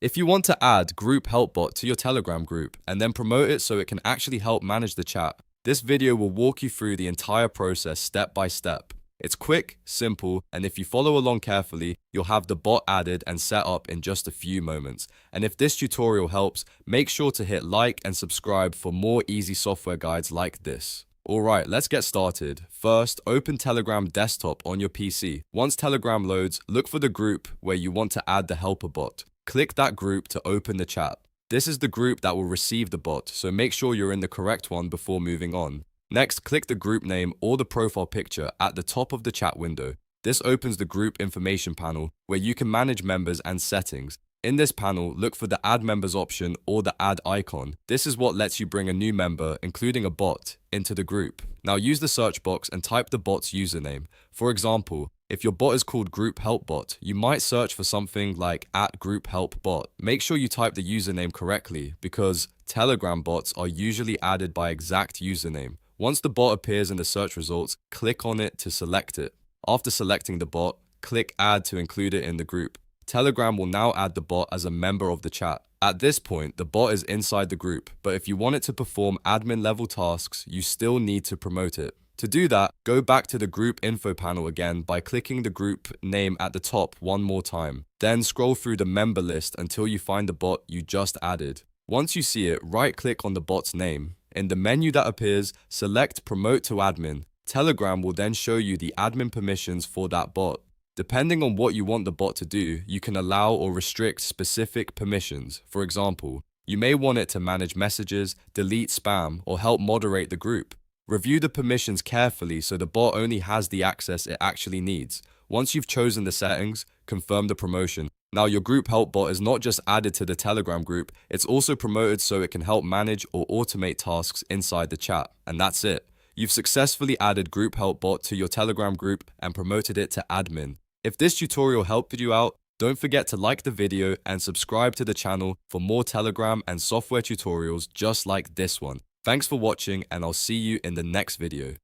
If you want to add Group Help Bot to your Telegram group and then promote it so it can actually help manage the chat, this video will walk you through the entire process step by step. It's quick, simple, and if you follow along carefully, you'll have the bot added and set up in just a few moments. And if this tutorial helps, make sure to hit like and subscribe for more easy software guides like this. Alright, let's get started. First, open Telegram desktop on your PC. Once Telegram loads, look for the group where you want to add the helper bot. Click that group to open the chat. This is the group that will receive the bot, so make sure you're in the correct one before moving on. Next, click the group name or the profile picture at the top of the chat window. This opens the group information panel where you can manage members and settings. In this panel, look for the Add Members option or the Add icon. This is what lets you bring a new member, including a bot, into the group. Now use the search box and type the bot's username. For example, if your bot is called Group Help Bot, you might search for something like @GroupHelpBot. Make sure you type the username correctly because Telegram bots are usually added by exact username. Once the bot appears in the search results, click on it to select it. After selecting the bot, click Add to include it in the group. Telegram will now add the bot as a member of the chat. At this point, the bot is inside the group, but if you want it to perform admin level tasks, you still need to promote it. To do that, go back to the group info panel again by clicking the group name at the top one more time. Then scroll through the member list until you find the bot you just added. Once you see it, right-click on the bot's name. In the menu that appears, select Promote to Admin. Telegram will then show you the admin permissions for that bot. Depending on what you want the bot to do, you can allow or restrict specific permissions. For example, you may want it to manage messages, delete spam, or help moderate the group. Review the permissions carefully so the bot only has the access it actually needs. Once you've chosen the settings, confirm the promotion. Now your Group Help Bot is not just added to the Telegram group, it's also promoted so it can help manage or automate tasks inside the chat. And that's it. You've successfully added Group Help Bot to your Telegram group and promoted it to admin. If this tutorial helped you out, don't forget to like the video and subscribe to the channel for more Telegram and software tutorials just like this one. Thanks for watching and I'll see you in the next video.